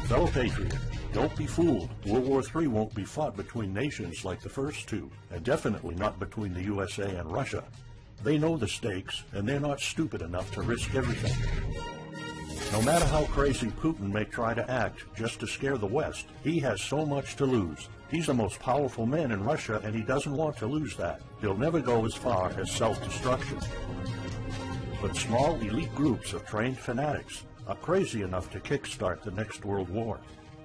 Fellow patriot, don't be fooled. World War III won't be fought between nations like the first two, and definitely not between the USA and Russia. They know the stakes, and they're not stupid enough to risk everything. No matter how crazy Putin may try to act just to scare the West, he has so much to lose. He's the most powerful man in Russia, and he doesn't want to lose that. He'll never go as far as self-destruction. But small elite groups of trained fanatics are crazy enough to kickstart the next world war.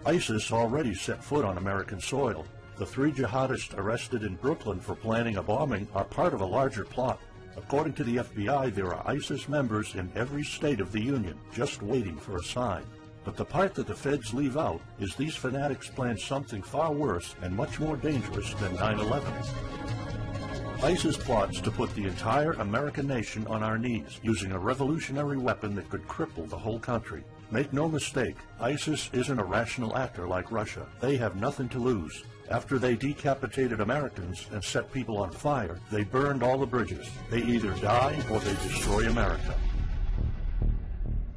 ISIS already set foot on American soil. The 3 jihadists arrested in Brooklyn for planning a bombing are part of a larger plot. According to the FBI, there are ISIS members in every state of the Union, just waiting for a sign. But the part that the feds leave out is these fanatics plan something far worse and much more dangerous than 9/11. ISIS plots to put the entire American nation on our knees, using a revolutionary weapon that could cripple the whole country. Make no mistake, ISIS isn't a rational actor like Russia. They have nothing to lose. After they decapitated Americans and set people on fire, they burned all the bridges. They either die or they destroy America.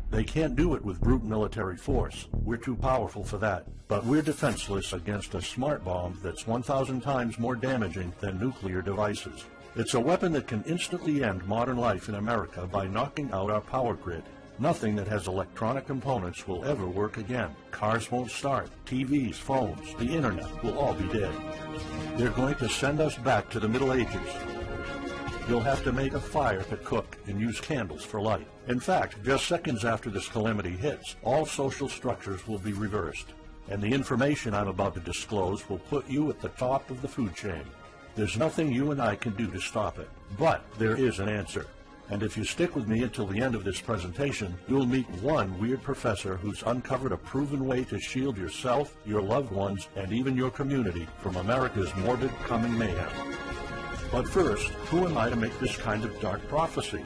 They can't do it with brute military force. We're too powerful for that. But we're defenseless against a smart bomb that's 1,000 times more damaging than nuclear devices. It's a weapon that can instantly end modern life in America by knocking out our power grid. Nothing that has electronic components will ever work again. Cars won't start. TVs, phones, the internet will all be dead. They're going to send us back to the Middle Ages. You'll have to make a fire to cook and use candles for light. In fact, just seconds after this calamity hits, all social structures will be reversed. And the information I'm about to disclose will put you at the top of the food chain. There's nothing you and I can do to stop it. But there is an answer. And if you stick with me until the end of this presentation, you'll meet one weird professor who's uncovered a proven way to shield yourself, your loved ones, and even your community from America's morbid coming mayhem. But first, who am I to make this kind of dark prophecy?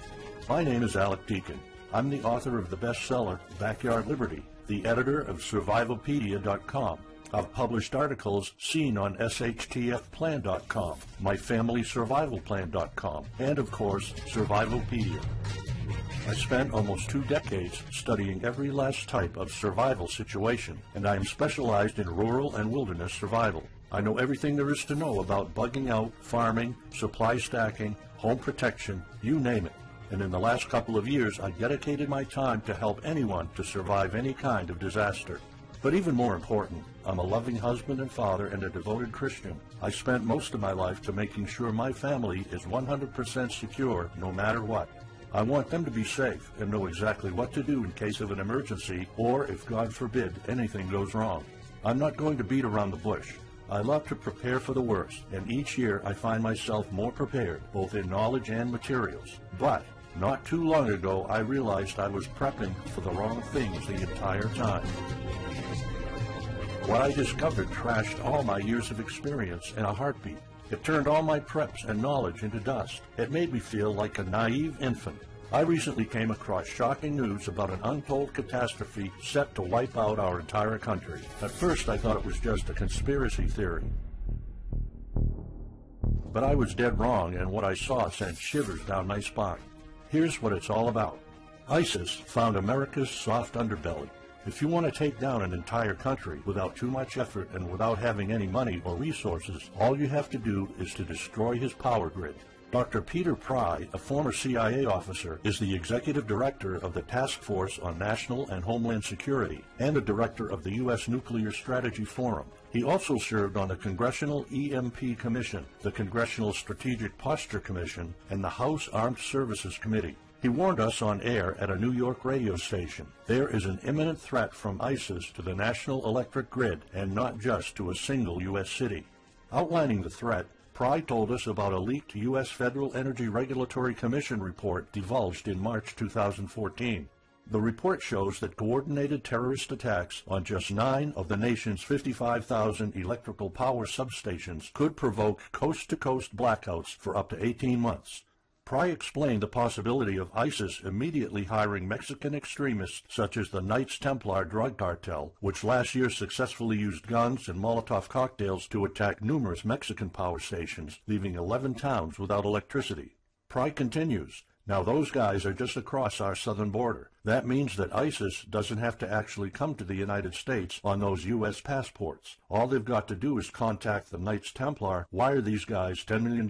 My name is Alec Deacon. I'm the author of the bestseller, Backyard Liberty, the editor of Survivalpedia.com. I've published articles seen on SHTFplan.com, MyFamilySurvivalPlan.com, and of course, Survivalpedia. I spent almost 2 decades studying every last type of survival situation, and I am specialized in rural and wilderness survival. I know everything there is to know about bugging out, farming, supply stacking, home protection, you name it. And in the last couple of years, I dedicated my time to help anyone to survive any kind of disaster. But even more important, I'm a loving husband and father and a devoted Christian. I spent most of my life to making sure my family is 100% secure no matter what. I want them to be safe and know exactly what to do in case of an emergency or, if God forbid, anything goes wrong. I'm not going to beat around the bush. I love to prepare for the worst, and each year I find myself more prepared, both in knowledge and materials. But not too long ago, I realized I was prepping for the wrong things the entire time. What I discovered trashed all my years of experience in a heartbeat. It turned all my preps and knowledge into dust. It made me feel like a naive infant. I recently came across shocking news about an untold catastrophe set to wipe out our entire country. At first, I thought it was just a conspiracy theory. But I was dead wrong, and what I saw sent shivers down my spine. Here's what it's all about. ISIS found America's soft underbelly. If you want to take down an entire country without too much effort and without having any money or resources, all you have to do is to destroy his power grid. Dr. Peter Pry, a former CIA officer, is the executive director of the Task Force on National and Homeland Security and the director of the U.S. Nuclear Strategy Forum. He also served on the Congressional EMP Commission, the Congressional Strategic Posture Commission, and the House Armed Services Committee. He warned us on air at a New York radio station. There is an imminent threat from ISIS to the national electric grid, and not just to a single U.S. city. Outlining the threat, Pry told us about a leaked U.S. Federal Energy Regulatory Commission report divulged in March 2014. The report shows that coordinated terrorist attacks on just 9 of the nation's 55,000 electrical power substations could provoke coast-to-coast blackouts for up to 18 months. Pry explained the possibility of ISIS immediately hiring Mexican extremists such as the Knights Templar drug cartel, which last year successfully used guns and Molotov cocktails to attack numerous Mexican power stations, leaving 11 towns without electricity. Pry continues, Now those guys are just across our southern border. That means that ISIS doesn't have to actually come to the United States on those U.S. passports. All they've got to do is contact the Knights Templar, wire these guys $10 million,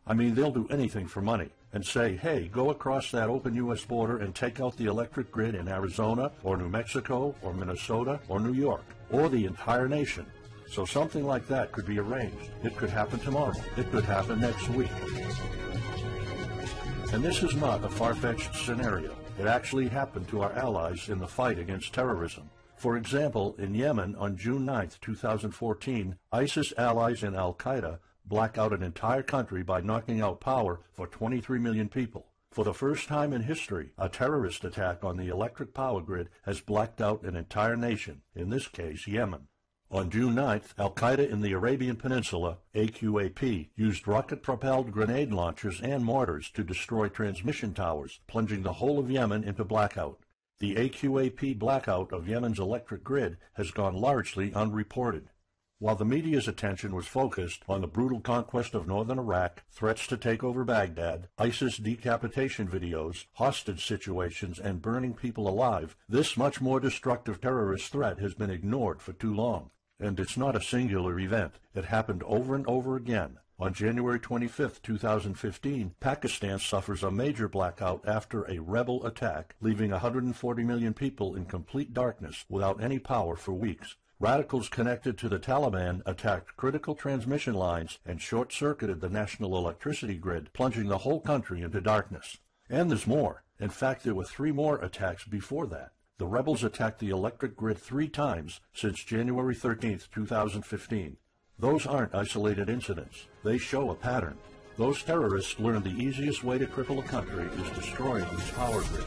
I mean they'll do anything for money, and say, hey, go across that open U.S. border and take out the electric grid in Arizona or New Mexico or Minnesota or New York, or the entire nation. So something like that could be arranged. It could happen tomorrow. It could happen next week. And this is not a far-fetched scenario. It actually happened to our allies in the fight against terrorism. For example, in Yemen on June 9, 2014, ISIS allies in al-Qaeda black out an entire country by knocking out power for 23 million people. For the first time in history, a terrorist attack on the electric power grid has blacked out an entire nation, in this case Yemen. On June 9th, al-Qaeda in the Arabian Peninsula, AQAP, used rocket-propelled grenade launchers and mortars to destroy transmission towers, plunging the whole of Yemen into blackout. The AQAP blackout of Yemen's electric grid has gone largely unreported. While the media's attention was focused on the brutal conquest of northern Iraq, threats to take over Baghdad, ISIS decapitation videos, hostage situations, and burning people alive, this much more destructive terrorist threat has been ignored for too long. And it's not a singular event. It happened over and over again. On January 25, 2015, Pakistan suffers a major blackout after a rebel attack, leaving 140 million people in complete darkness without any power for weeks. Radicals connected to the Taliban attacked critical transmission lines and short-circuited the national electricity grid, plunging the whole country into darkness. And there's more. In fact, there were 3 more attacks before that. The rebels attacked the electric grid 3 times since January 13, 2015. Those aren't isolated incidents. They show a pattern. Those terrorists learned the easiest way to cripple a country is destroying its power grid.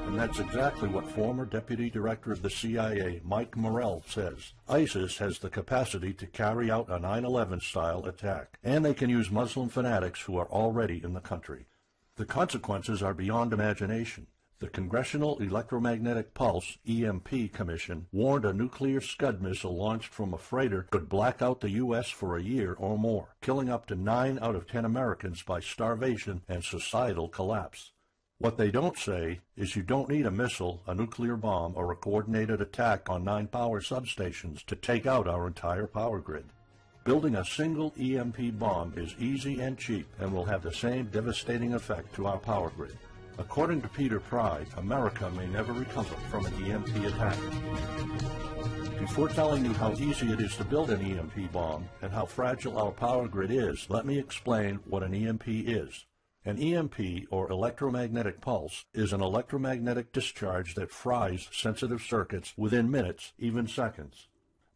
And that's exactly what former Deputy Director of the CIA, Mike Morrell, says. ISIS has the capacity to carry out a 9/11-style attack, and they can use Muslim fanatics who are already in the country. The consequences are beyond imagination. The Congressional Electromagnetic Pulse, EMP, Commission warned a nuclear Scud missile launched from a freighter could black out the U.S. for a year or more, killing up to 9 out of 10 Americans by starvation and societal collapse. What they don't say is you don't need a missile, a nuclear bomb, or a coordinated attack on 9 power substations to take out our entire power grid. Building a single EMP bomb is easy and cheap and will have the same devastating effect to our power grid. According to Peter Pry, America may never recover from an EMP attack. Before telling you how easy it is to build an EMP bomb and how fragile our power grid is, let me explain what an EMP is. An EMP, or electromagnetic pulse, is an electromagnetic discharge that fries sensitive circuits within minutes, even seconds.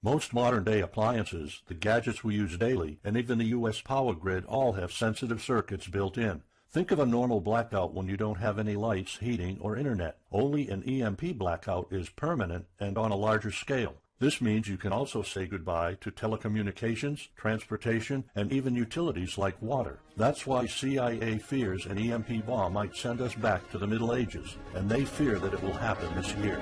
Most modern-day appliances, the gadgets we use daily, and even the U.S. power grid all have sensitive circuits built in. Think of a normal blackout when you don't have any lights, heating, or internet. Only an EMP blackout is permanent and on a larger scale. This means you can also say goodbye to telecommunications, transportation, and even utilities like water. That's why CIA fears an EMP bomb might send us back to the Middle Ages, and they fear that it will happen this year.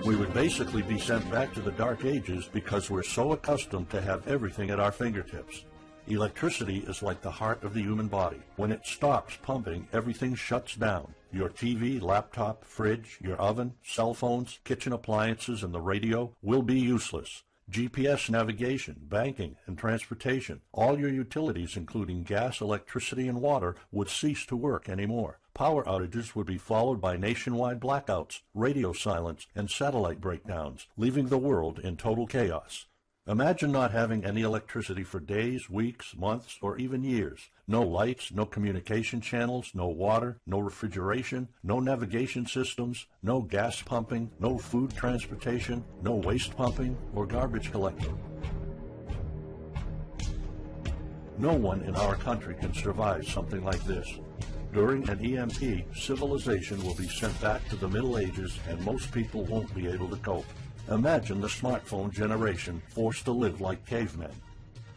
We would basically be sent back to the Dark Ages because we're so accustomed to have everything at our fingertips. Electricity is like the heart of the human body. When it stops pumping, everything shuts down. Your TV, laptop, fridge, your oven, cell phones, kitchen appliances, and the radio will be useless. GPS navigation, banking, and transportation, all your utilities, including gas, electricity, and water, would cease to work anymore. Power outages would be followed by nationwide blackouts, radio silence, and satellite breakdowns, leaving the world in total chaos. Imagine not having any electricity for days, weeks, months, or even years. No lights, no communication channels, no water, no refrigeration, no navigation systems, no gas pumping, no food transportation, no waste pumping, or garbage collecting. No one in our country can survive something like this. During an EMP, civilization will be sent back to the Middle Ages and most people won't be able to cope. Imagine the smartphone generation forced to live like cavemen.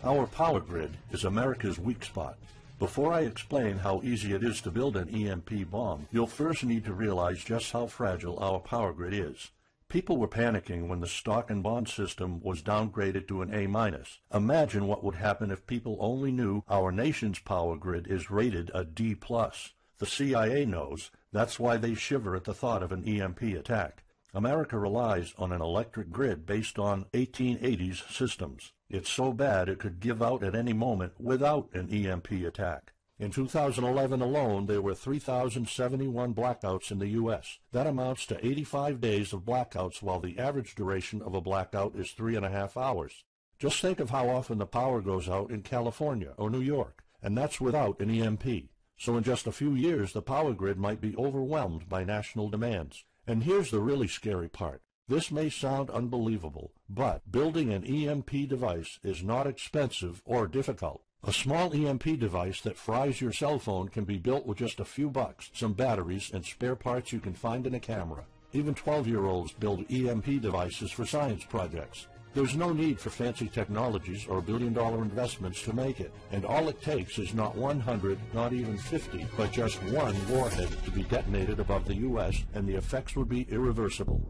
Our power grid is America's weak spot. Before I explain how easy it is to build an EMP bomb, you'll first need to realize just how fragile our power grid is. People were panicking when the stock and bond system was downgraded to an A-. Imagine what would happen if people only knew our nation's power grid is rated a D+. The CIA knows. That's why they shiver at the thought of an EMP attack. America relies on an electric grid based on 1880s systems. It's so bad it could give out at any moment without an EMP attack. In 2011 alone, there were 3,071 blackouts in the U.S. That amounts to 85 days of blackouts, while the average duration of a blackout is 3.5 hours. Just think of how often the power goes out in California or New York, and that's without an EMP. So in just a few years, the power grid might be overwhelmed by national demands. And here's the really scary part. This may sound unbelievable, but building an EMP device is not expensive or difficult. A small EMP device that fries your cell phone can be built with just a few bucks, some batteries, and spare parts you can find in a camera. Even 12-year-olds build EMP devices for science projects. There's no need for fancy technologies or billion-dollar investments to make it, and all it takes is not 100, not even 50, but just one warhead to be detonated above the U.S., and the effects would be irreversible.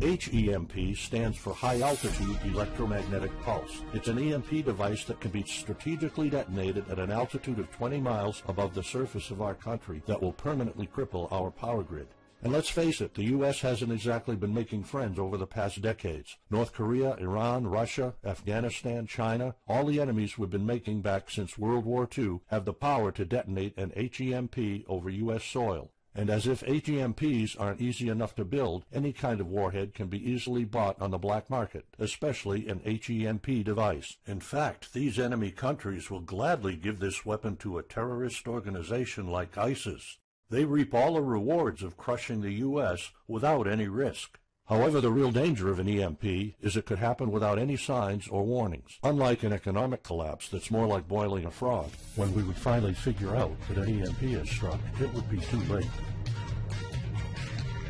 HEMP stands for High Altitude Electromagnetic Pulse. It's an EMP device that can be strategically detonated at an altitude of 20 miles above the surface of our country that will permanently cripple our power grid. And let's face it, the U.S. hasn't exactly been making friends over the past decades. North Korea, Iran, Russia, Afghanistan, China, all the enemies we've been making back since World War II have the power to detonate an HEMP over U.S. soil. And as if HEMPs aren't easy enough to build, any kind of warhead can be easily bought on the black market, especially an HEMP device. In fact, these enemy countries will gladly give this weapon to a terrorist organization like ISIS. They reap all the rewards of crushing the U.S. without any risk. However, the real danger of an EMP is it could happen without any signs or warnings. Unlike an economic collapse that's more like boiling a frog, when we would finally figure out that an EMP has struck, it would be too late.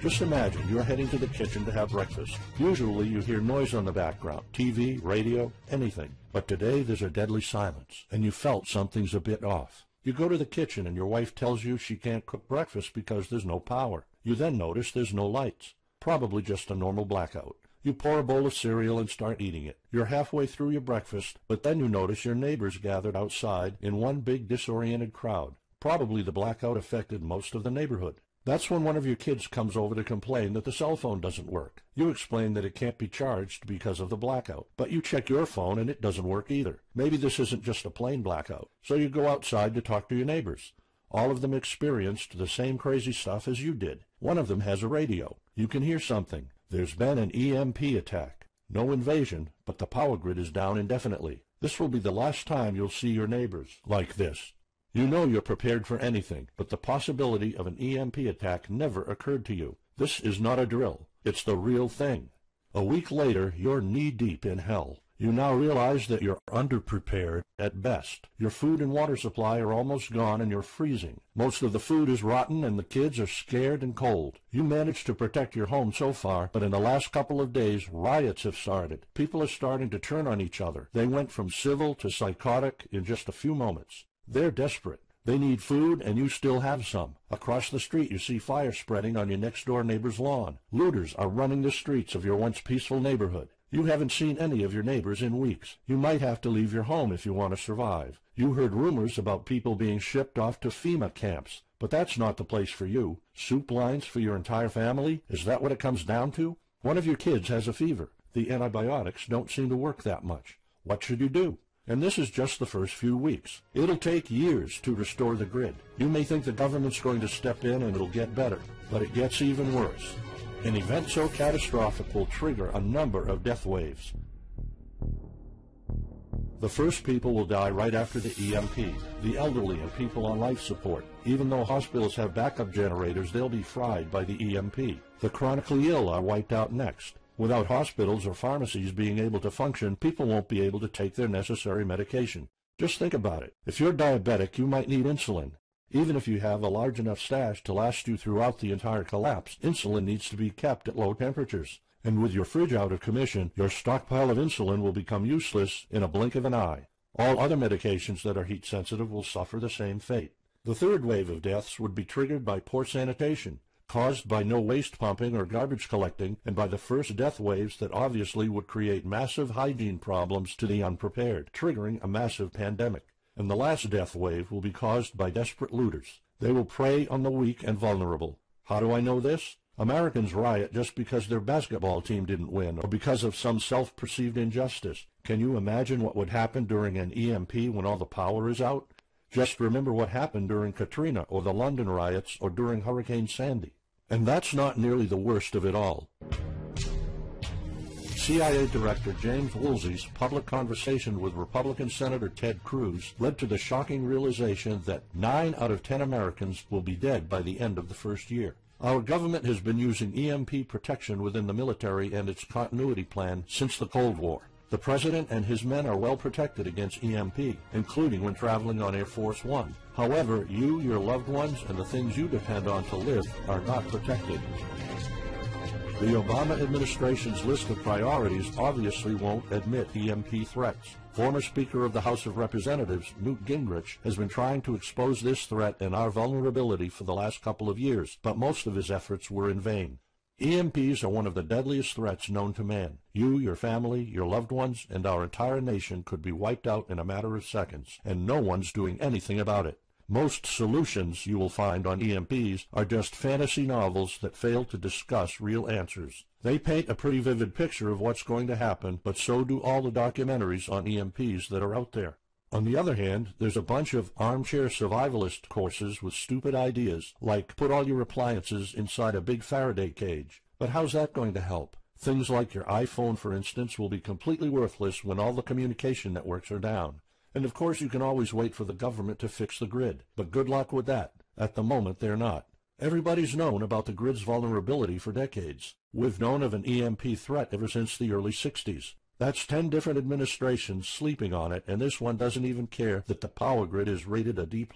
Just imagine you're heading to the kitchen to have breakfast. Usually you hear noise on the background, TV, radio, anything. But today there's a deadly silence, and you felt something's a bit off. You go to the kitchen and your wife tells you she can't cook breakfast because there's no power. You then notice there's no lights. Probably just a normal blackout. You pour a bowl of cereal and start eating it. You're halfway through your breakfast, but then you notice your neighbors gathered outside in one big disoriented crowd. Probably the blackout affected most of the neighborhood. That's when one of your kids comes over to complain that the cell phone doesn't work. You explain that it can't be charged because of the blackout, but you check your phone and it doesn't work either. Maybe this isn't just a plain blackout, so you go outside to talk to your neighbors. All of them experienced the same crazy stuff as you did. One of them has a radio. You can hear something. There's been an EMP attack. No invasion, but the power grid is down indefinitely. This will be the last time you'll see your neighbors like this. You know you're prepared for anything, but the possibility of an EMP attack never occurred to you. This is not a drill. It's the real thing. A week later, you're knee-deep in hell. You now realize that you're underprepared at best. Your food and water supply are almost gone and you're freezing. Most of the food is rotten and the kids are scared and cold. You managed to protect your home so far, but in the last couple of days, riots have started. People are starting to turn on each other. They went from civil to psychotic in just a few moments. They're desperate. They need food, and you still have some. Across the street, you see fire spreading on your next-door neighbor's lawn. Looters are running the streets of your once peaceful neighborhood. You haven't seen any of your neighbors in weeks. You might have to leave your home if you want to survive. You heard rumors about people being shipped off to FEMA camps, but that's not the place for you. Soup lines for your entire family? Is that what it comes down to? One of your kids has a fever. The antibiotics don't seem to work that much. What should you do? And this is just the first few weeks. It'll take years to restore the grid. You may think the government's going to step in and it'll get better, but it gets even worse. An event so catastrophic will trigger a number of death waves. The first people will die right after the EMP, the elderly and people on life support. Even though hospitals have backup generators, they'll be fried by the EMP. The chronically ill are wiped out next. Without hospitals or pharmacies being able to function, people won't be able to take their necessary medication. Just think about it. If you're diabetic, you might need insulin. Even if you have a large enough stash to last you throughout the entire collapse, insulin needs to be kept at low temperatures. And with your fridge out of commission, your stockpile of insulin will become useless in a blink of an eye. All other medications that are heat sensitive will suffer the same fate. The third wave of deaths would be triggered by poor sanitation. caused by no waste pumping or garbage collecting, and by the first death waves that obviously would create massive hygiene problems to the unprepared, triggering a massive pandemic. And the last death wave will be caused by desperate looters. They will prey on the weak and vulnerable. How do I know this? Americans riot just because their basketball team didn't win, or because of some self-perceived injustice. Can you imagine what would happen during an EMP when all the power is out? Just remember what happened during Katrina, or the London riots, or during Hurricane Sandy. And that's not nearly the worst of it all. CIA Director James Woolsey's public conversation with Republican Senator Ted Cruz led to the shocking realization that 9 out of 10 Americans will be dead by the end of the first year. Our government has been using EMP protection within the military and its continuity plan since the Cold War. The President and his men are well protected against EMP, including when traveling on Air Force One. However, you, your loved ones, and the things you depend on to live are not protected. The Obama administration's list of priorities obviously won't admit EMP threats. Former Speaker of the House of Representatives, Newt Gingrich, has been trying to expose this threat and our vulnerability for the last couple of years, but most of his efforts were in vain. EMPs are one of the deadliest threats known to man. You, your family, your loved ones, and our entire nation could be wiped out in a matter of seconds, and no one's doing anything about it. Most solutions you will find on EMPs are just fantasy novels that fail to discuss real answers. They paint a pretty vivid picture of what's going to happen, but so do all the documentaries on EMPs that are out there. On the other hand, there's a bunch of armchair survivalist courses with stupid ideas, like put all your appliances inside a big Faraday cage. But how's that going to help? Things like your iPhone, for instance, will be completely worthless when all the communication networks are down. And of course you can always wait for the government to fix the grid, but good luck with that. At the moment they're not. Everybody's known about the grid's vulnerability for decades. We've known of an EMP threat ever since the early 60s. That's 10 different administrations sleeping on it, and this one doesn't even care that the power grid is rated a D+.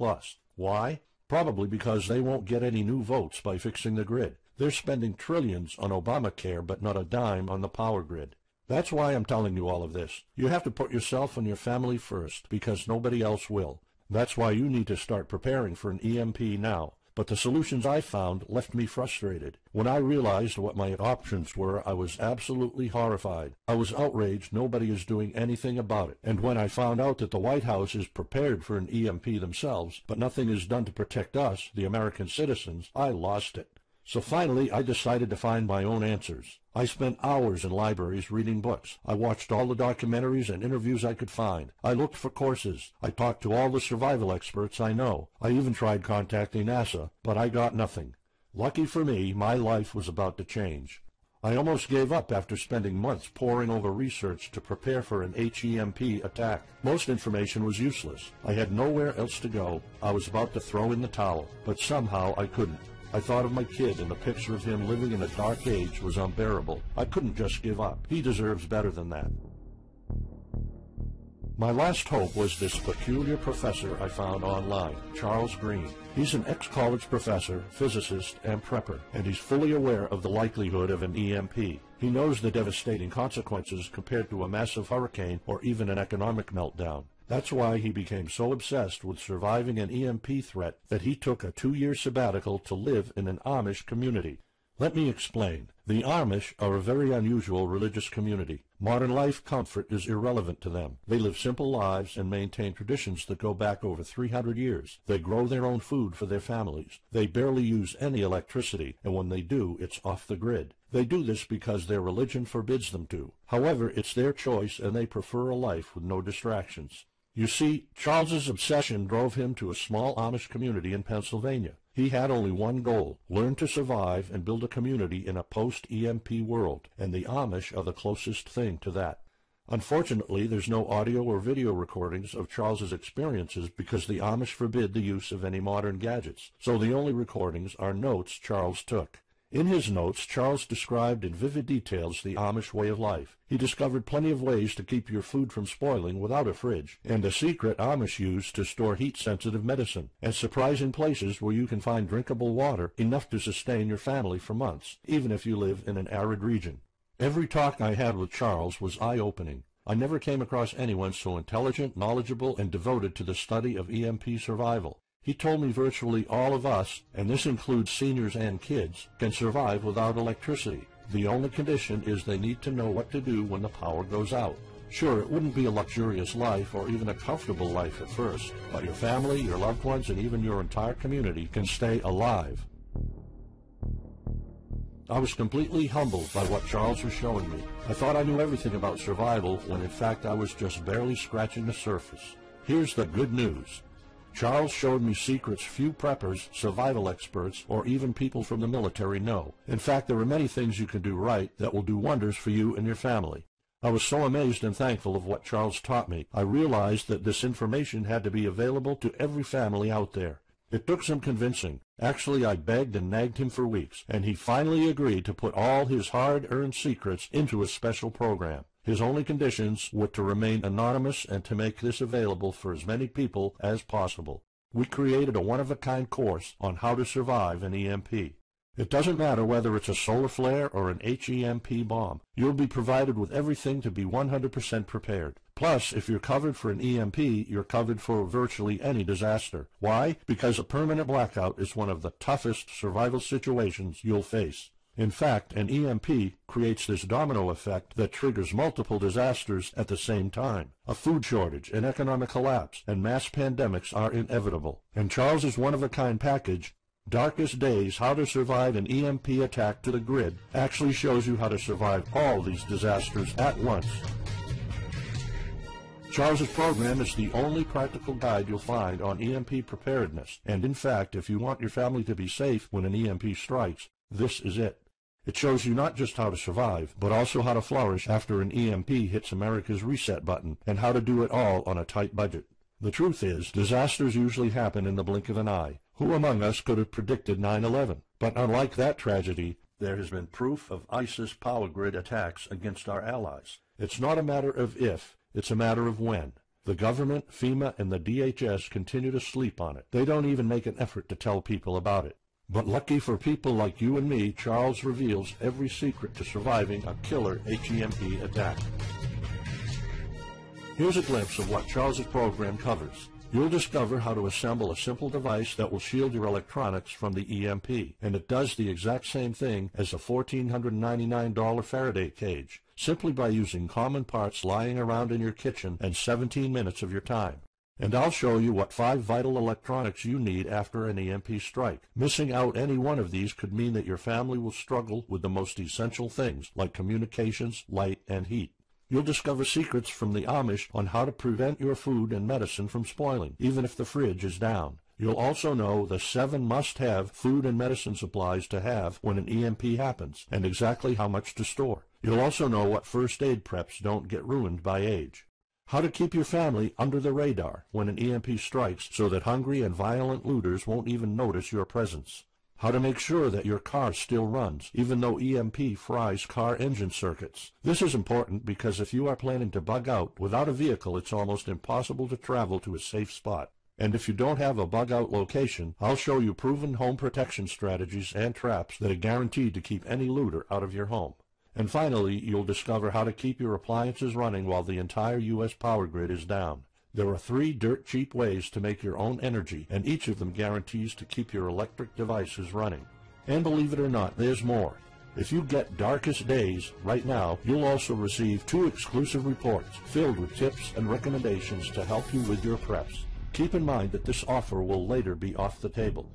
Why? Probably because they won't get any new votes by fixing the grid. They're spending trillions on Obamacare, but not a dime on the power grid. That's why I'm telling you all of this. You have to put yourself and your family first, because nobody else will. That's why you need to start preparing for an EMP now. But the solutions I found left me frustrated. When I realized what my options were, I was absolutely horrified. I was outraged nobody is doing anything about it. And when I found out that the White House is prepared for an EMP themselves, but nothing is done to protect us, the American citizens, I lost it. So finally, I decided to find my own answers. I spent hours in libraries reading books. I watched all the documentaries and interviews I could find. I looked for courses. I talked to all the survival experts I know. I even tried contacting NASA, but I got nothing. Lucky for me, my life was about to change. I almost gave up after spending months poring over research to prepare for an HEMP attack. Most information was useless. I had nowhere else to go. I was about to throw in the towel, but somehow I couldn't. I thought of my kid, and the picture of him living in a dark age was unbearable. I couldn't just give up. He deserves better than that. My last hope was this peculiar professor I found online, Charles Green. He's an ex-college professor, physicist, and prepper, and he's fully aware of the likelihood of an EMP. He knows the devastating consequences compared to a massive hurricane or even an economic meltdown. That's why he became so obsessed with surviving an EMP threat that he took a 2-year sabbatical to live in an Amish community. Let me explain. The Amish are a very unusual religious community. Modern life comfort is irrelevant to them. They live simple lives and maintain traditions that go back over 300 years. They grow their own food for their families. They barely use any electricity, and when they do, it's off the grid. They do this because their religion forbids them to. However, it's their choice, and they prefer a life with no distractions. You see, Charles's obsession drove him to a small Amish community in Pennsylvania. He had only one goal: learn to survive and build a community in a post-EMP world, and the Amish are the closest thing to that. Unfortunately, there's no audio or video recordings of Charles's experiences because the Amish forbid the use of any modern gadgets, so the only recordings are notes Charles took. In his notes, Charles described in vivid details the Amish way of life. He discovered plenty of ways to keep your food from spoiling without a fridge, and a secret Amish use to store heat-sensitive medicine, and surprising places where you can find drinkable water enough to sustain your family for months, even if you live in an arid region. Every talk I had with Charles was eye-opening. I never came across anyone so intelligent, knowledgeable, and devoted to the study of EMP survival. He told me virtually all of us, and this includes seniors and kids, can survive without electricity. The only condition is they need to know what to do when the power goes out. Sure, it wouldn't be a luxurious life or even a comfortable life at first, but your family, your loved ones, and even your entire community can stay alive. I was completely humbled by what Charles was showing me. I thought I knew everything about survival when in fact I was just barely scratching the surface. Here's the good news. Charles showed me secrets few preppers, survival experts, or even people from the military know. In fact, there are many things you can do right that will do wonders for you and your family. I was so amazed and thankful of what Charles taught me. I realized that this information had to be available to every family out there. It took some convincing. Actually, I begged and nagged him for weeks, and he finally agreed to put all his hard-earned secrets into a special program. His only conditions were to remain anonymous and to make this available for as many people as possible. We created a one-of-a-kind course on how to survive an EMP. It doesn't matter whether it's a solar flare or an HEMP bomb. You'll be provided with everything to be 100% prepared. Plus, if you're covered for an EMP, you're covered for virtually any disaster. Why? Because a permanent blackout is one of the toughest survival situations you'll face. In fact, an EMP creates this domino effect that triggers multiple disasters at the same time. A food shortage, an economic collapse, and mass pandemics are inevitable. And Charles's one-of-a-kind package, Darkest Days, How to Survive an EMP Attack to the Grid, actually shows you how to survive all these disasters at once. Charles's program is the only practical guide you'll find on EMP preparedness, and in fact, if you want your family to be safe when an EMP strikes, this is it. It shows you not just how to survive, but also how to flourish after an EMP hits America's reset button, and how to do it all on a tight budget. The truth is, disasters usually happen in the blink of an eye. Who among us could have predicted 9/11? But unlike that tragedy, there has been proof of ISIS power grid attacks against our allies. It's not a matter of if, it's a matter of when. The government, FEMA, and the DHS continue to sleep on it. They don't even make an effort to tell people about it. But lucky for people like you and me, Charles reveals every secret to surviving a killer HEMP attack. Here's a glimpse of what Charles's program covers. You'll discover how to assemble a simple device that will shield your electronics from the EMP, and it does the exact same thing as a $1,499 Faraday cage, simply by using common parts lying around in your kitchen and 17 minutes of your time. And I'll show you what 5 vital electronics you need after an EMP strike. Missing out any one of these could mean that your family will struggle with the most essential things like communications, light, and heat. You'll discover secrets from the Amish on how to prevent your food and medicine from spoiling, even if the fridge is down. You'll also know the 7 must-have food and medicine supplies to have when an EMP happens, and exactly how much to store. You'll also know what first aid preps don't get ruined by age. How to keep your family under the radar when an EMP strikes so that hungry and violent looters won't even notice your presence. How to make sure that your car still runs, even though EMP fries car engine circuits. This is important because if you are planning to bug out, without a vehicle it's almost impossible to travel to a safe spot. And if you don't have a bug-out location, I'll show you proven home protection strategies and traps that are guaranteed to keep any looter out of your home. And finally, you'll discover how to keep your appliances running while the entire U.S. power grid is down. There are 3 dirt-cheap ways to make your own energy, and each of them guarantees to keep your electric devices running. And believe it or not, there's more. If you get Darkest Days right now, you'll also receive 2 exclusive reports filled with tips and recommendations to help you with your preps. Keep in mind that this offer will later be off the table.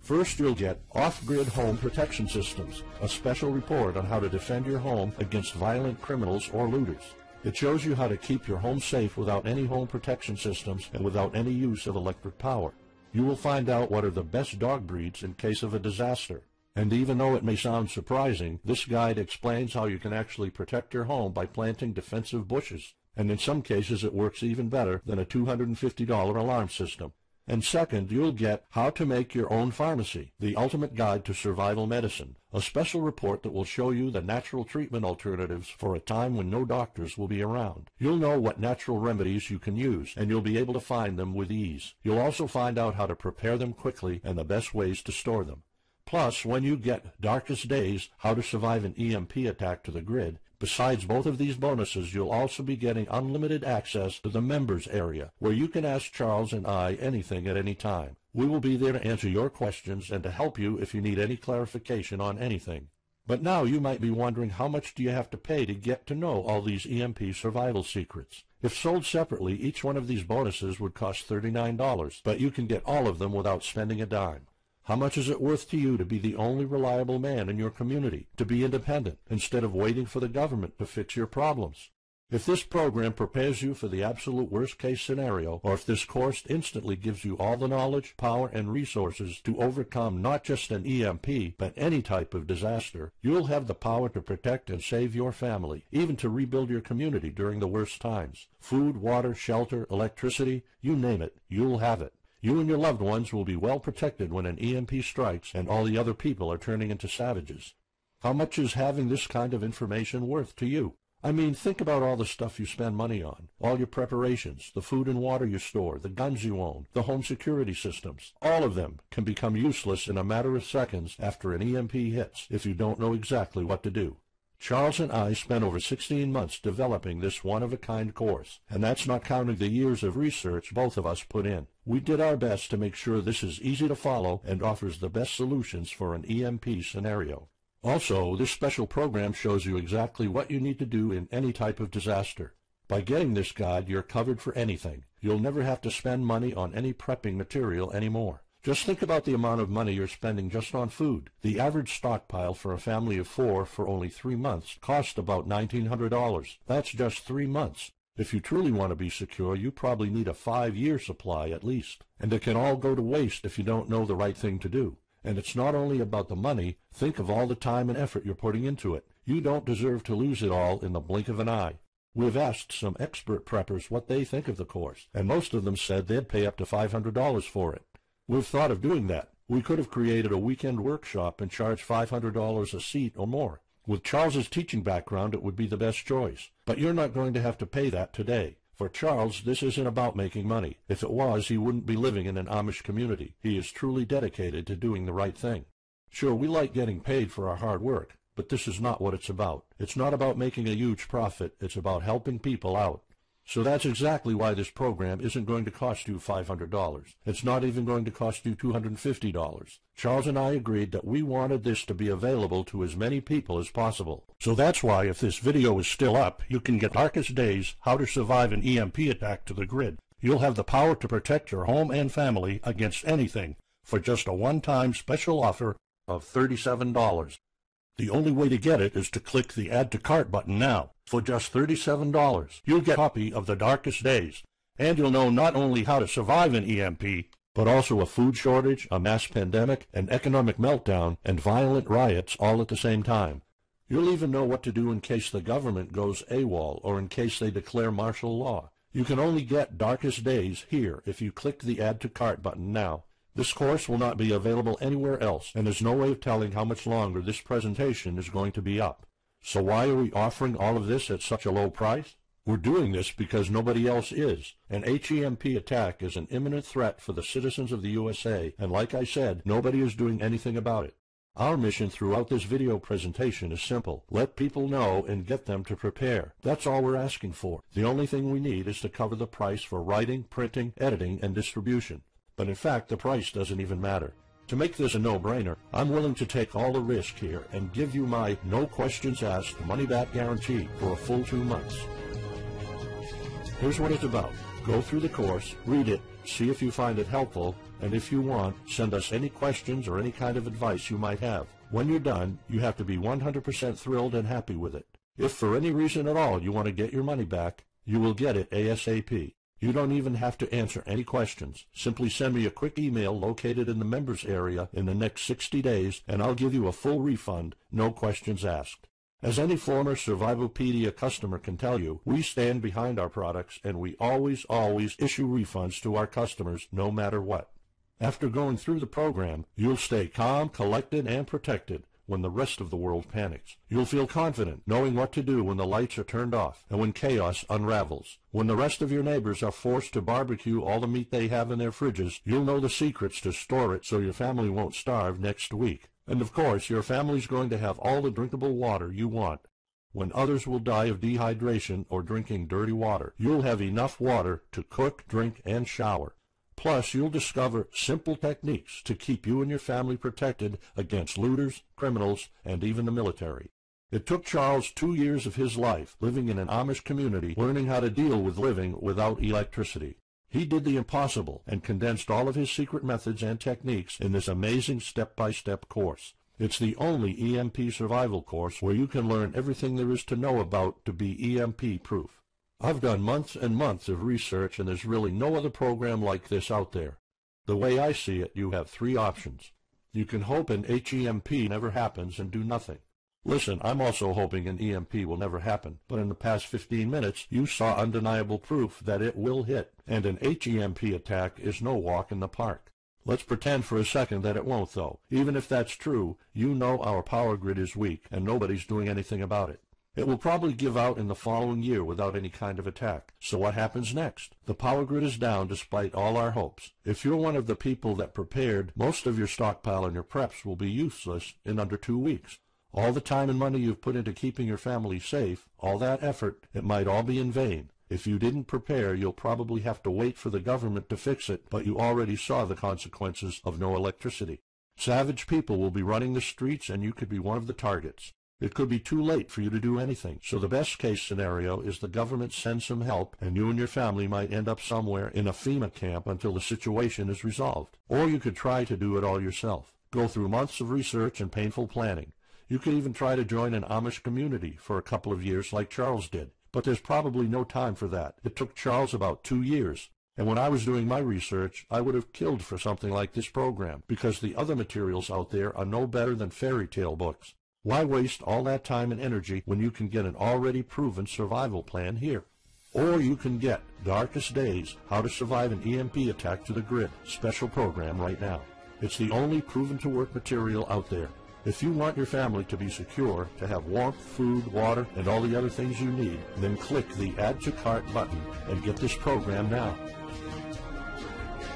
First, you'll get Off-Grid Home Protection Systems, a special report on how to defend your home against violent criminals or looters. It shows you how to keep your home safe without any home protection systems and without any use of electric power. You will find out what are the best dog breeds in case of a disaster. And even though it may sound surprising, this guide explains how you can actually protect your home by planting defensive bushes. And in some cases it works even better than a $250 alarm system. And second, you'll get How to Make Your Own Pharmacy, the ultimate guide to survival medicine, a special report that will show you the natural treatment alternatives for a time when no doctors will be around. You'll know what natural remedies you can use, and you'll be able to find them with ease. You'll also find out how to prepare them quickly and the best ways to store them. Plus, when you get Darkest Days, How to Survive an EMP Attack to the Grid, Besides both of these bonuses, you'll also be getting unlimited access to the members area, where you can ask Charles and I anything at any time. We will be there to answer your questions and to help you if you need any clarification on anything. But now you might be wondering, how much do you have to pay to get to know all these EMP survival secrets? If sold separately, each one of these bonuses would cost $39, but you can get all of them without spending a dime. How much is it worth to you to be the only reliable man in your community, to be independent, instead of waiting for the government to fix your problems? If this program prepares you for the absolute worst-case scenario, or if this course instantly gives you all the knowledge, power, and resources to overcome not just an EMP, but any type of disaster, you'll have the power to protect and save your family, even to rebuild your community during the worst times. Food, water, shelter, electricity, you name it, you'll have it. You and your loved ones will be well protected when an EMP strikes and all the other people are turning into savages. How much is having this kind of information worth to you? I mean, think about all the stuff you spend money on, all your preparations, the food and water you store, the guns you own, the home security systems. All of them can become useless in a matter of seconds after an EMP hits if you don't know exactly what to do. Charles and I spent over 16 months developing this one-of-a-kind course, and that's not counting the years of research both of us put in. We did our best to make sure this is easy to follow and offers the best solutions for an EMP scenario. Also, this special program shows you exactly what you need to do in any type of disaster. By getting this guide, you're covered for anything. You'll never have to spend money on any prepping material anymore. Just think about the amount of money you're spending just on food. The average stockpile for a family of 4 for only 3 months costs about $1,900. That's just 3 months. If you truly want to be secure, you probably need a 5-year supply at least. And it can all go to waste if you don't know the right thing to do. And it's not only about the money. Think of all the time and effort you're putting into it. You don't deserve to lose it all in the blink of an eye. We've asked some expert preppers what they think of the course, and most of them said they'd pay up to $500 for it. We've thought of doing that. We could have created a weekend workshop and charged $500 a seat or more. With Charles's teaching background, it would be the best choice. But you're not going to have to pay that today. For Charles, this isn't about making money. If it was, he wouldn't be living in an Amish community. He is truly dedicated to doing the right thing. Sure, we like getting paid for our hard work, but this is not what it's about. It's not about making a huge profit. It's about helping people out. So that's exactly why this program isn't going to cost you $500. It's not even going to cost you $250. Charles and I agreed that we wanted this to be available to as many people as possible. So that's why, if this video is still up, you can get Darkest Days, How to Survive an EMP Attack to the grid. You'll have the power to protect your home and family against anything for just a one-time special offer of $37. The only way to get it is to click the Add to Cart button now. For just $37, you'll get a copy of The Darkest Days, and you'll know not only how to survive an EMP, but also a food shortage, a mass pandemic, an economic meltdown, and violent riots all at the same time. You'll even know what to do in case the government goes AWOL or in case they declare martial law. You can only get Darkest Days here if you click the Add to Cart button now. This course will not be available anywhere else, and there's no way of telling how much longer this presentation is going to be up. So why are we offering all of this at such a low price? We're doing this because nobody else is. An HEMP attack is an imminent threat for the citizens of the USA, and like I said, nobody is doing anything about it. Our mission throughout this video presentation is simple. Let people know and get them to prepare. That's all we're asking for. The only thing we need is to cover the price for writing, printing, editing, and distribution. But in fact, the price doesn't even matter. To make this a no-brainer, I'm willing to take all the risk here and give you my no questions asked money-back guarantee for a full 2 months. Here's what it's about. Go through the course, read it, see if you find it helpful, and if you want, send us any questions or any kind of advice you might have. When you're done, you have to be 100% thrilled and happy with it. If for any reason at all you want to get your money back, you will get it ASAP. You don't even have to answer any questions. Simply send me a quick email located in the members area in the next 60 days, and I'll give you a full refund, no questions asked. As any former Survivalpedia customer can tell you, we stand behind our products, and we always issue refunds to our customers no matter what. After going through the program, you'll stay calm, collected, and protected when the rest of the world panics. You'll feel confident knowing what to do when the lights are turned off and when chaos unravels. When the rest of your neighbors are forced to barbecue all the meat they have in their fridges, you'll know the secrets to store it so your family won't starve next week. And of course, your family's going to have all the drinkable water you want. When others will die of dehydration or drinking dirty water, you'll have enough water to cook, drink, and shower. Plus, you'll discover simple techniques to keep you and your family protected against looters, criminals, and even the military. It took Charles 2 years of his life living in an Amish community learning how to deal with living without electricity. He did the impossible and condensed all of his secret methods and techniques in this amazing step-by-step course. It's the only EMP survival course where you can learn everything there is to know about to be EMP-proof. I've done months and months of research, and there's really no other program like this out there. The way I see it, you have 3 options. You can hope an HEMP never happens and do nothing. Listen, I'm also hoping an EMP will never happen, but in the past 15 minutes, you saw undeniable proof that it will hit, and an HEMP attack is no walk in the park. Let's pretend for a second that it won't, though. Even if that's true, you know our power grid is weak, and nobody's doing anything about it. It will probably give out in the following year without any kind of attack. So what happens next? The power grid is down despite all our hopes. If you're one of the people that prepared, most of your stockpile and your preps will be useless in under 2 weeks. All the time and money you've put into keeping your family safe, all that effort, it might all be in vain. If you didn't prepare, you'll probably have to wait for the government to fix it, but you already saw the consequences of no electricity. Savage people will be running the streets, and you could be one of the targets. It could be too late for you to do anything, so the best-case scenario is the government sends some help, and you and your family might end up somewhere in a FEMA camp until the situation is resolved. Or you could try to do it all yourself. Go through months of research and painful planning. You could even try to join an Amish community for a couple of years like Charles did. But there's probably no time for that. It took Charles about 2 years. And when I was doing my research, I would have killed for something like this program, because the other materials out there are no better than fairy tale books. Why waste all that time and energy when you can get an already proven survival plan here? Or you can get Darkest Days, How to Survive an EMP Attack to the Grid special program right now. It's the only proven-to-work material out there. If you want your family to be secure, to have warmth, food, water, and all the other things you need, then click the Add to Cart button and get this program now.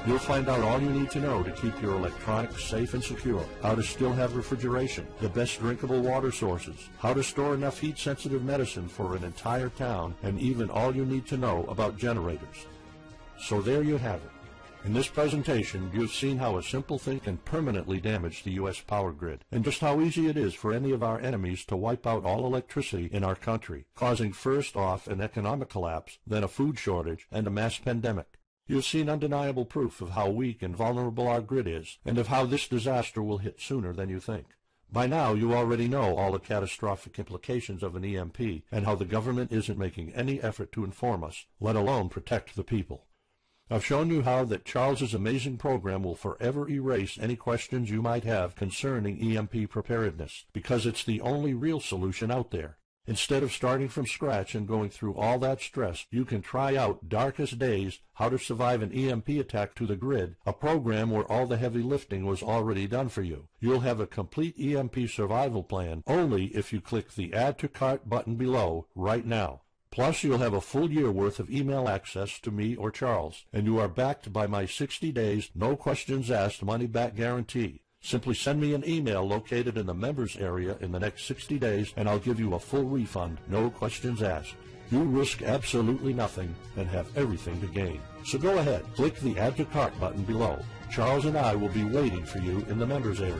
You'll find out all you need to know to keep your electronics safe and secure, how to still have refrigeration, the best drinkable water sources, how to store enough heat-sensitive medicine for an entire town, and even all you need to know about generators. So there you have it. In this presentation, you've seen how a simple thing can permanently damage the U.S. power grid, and just how easy it is for any of our enemies to wipe out all electricity in our country, causing first off an economic collapse, then a food shortage, and a mass pandemic. You've seen undeniable proof of how weak and vulnerable our grid is, and of how this disaster will hit sooner than you think. By now, you already know all the catastrophic implications of an EMP, and how the government isn't making any effort to inform us, let alone protect the people. I've shown you how that Charles's amazing program will forever erase any questions you might have concerning EMP preparedness, because it's the only real solution out there. Instead of starting from scratch and going through all that stress, you can try out Darkest Days, How to Survive an EMP Attack to the Grid, a program where all the heavy lifting was already done for you. You'll have a complete EMP survival plan only if you click the Add to Cart button below right now. Plus, you'll have a full year worth of email access to me or Charles, and you are backed by my 60 days, no questions asked money-back guarantee. Simply send me an email located in the members area in the next 60 days, and I'll give you a full refund, no questions asked. You risk absolutely nothing and have everything to gain. So go ahead, click the Add to Cart button below. Charles and I will be waiting for you in the members area.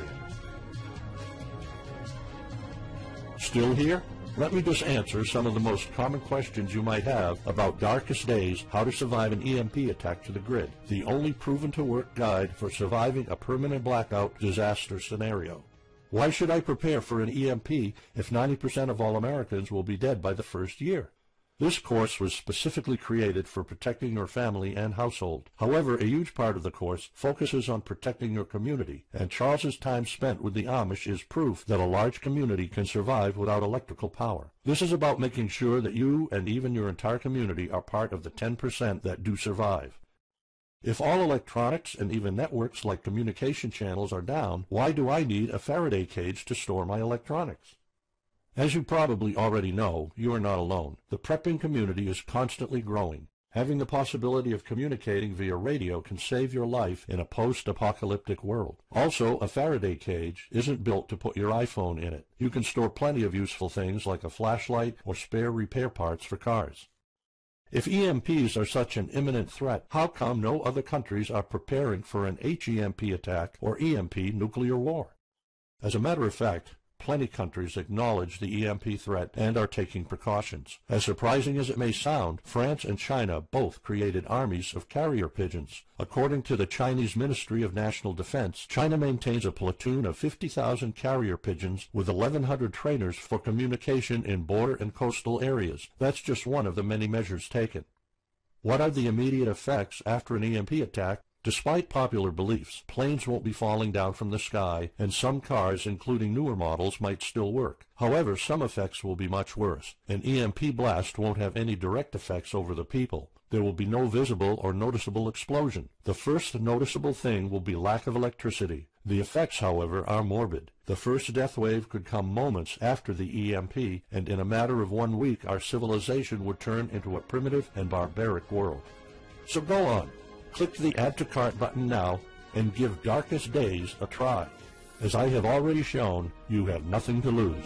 Still here? Let me just answer some of the most common questions you might have about Darkest Days, How to Survive an EMP Attack to the Grid, the only proven-to-work guide for surviving a permanent blackout disaster scenario. Why should I prepare for an EMP if 90% of all Americans will be dead by the first year? This course was specifically created for protecting your family and household. However, a huge part of the course focuses on protecting your community, and Charles's time spent with the Amish is proof that a large community can survive without electrical power. This is about making sure that you and even your entire community are part of the 10% that do survive. If all electronics and even networks like communication channels are down, why do I need a Faraday cage to store my electronics? As you probably already know, you are not alone. The prepping community is constantly growing. Having the possibility of communicating via radio can save your life in a post-apocalyptic world. Also, a Faraday cage isn't built to put your iPhone in it. You can store plenty of useful things like a flashlight or spare repair parts for cars. If EMPs are such an imminent threat, how come no other countries are preparing for an HEMP attack or EMP nuclear war? As a matter of fact, plenty countries acknowledge the EMP threat and are taking precautions. As surprising as it may sound, France and China both created armies of carrier pigeons. According to the Chinese Ministry of National Defense, China maintains a platoon of 50,000 carrier pigeons with 1,100 trainers for communication in border and coastal areas. That's just one of the many measures taken. What are the immediate effects after an EMP attack? Despite popular beliefs, planes won't be falling down from the sky, and some cars, including newer models, might still work. However, some effects will be much worse. An EMP blast won't have any direct effects over the people. There will be no visible or noticeable explosion. The first noticeable thing will be lack of electricity. The effects, however, are morbid. The first death wave could come moments after the EMP, and in a matter of 1 week our civilization would turn into a primitive and barbaric world. So go on. Click the Add to Cart button now and give Darkest Days a try. As I have already shown, you have nothing to lose.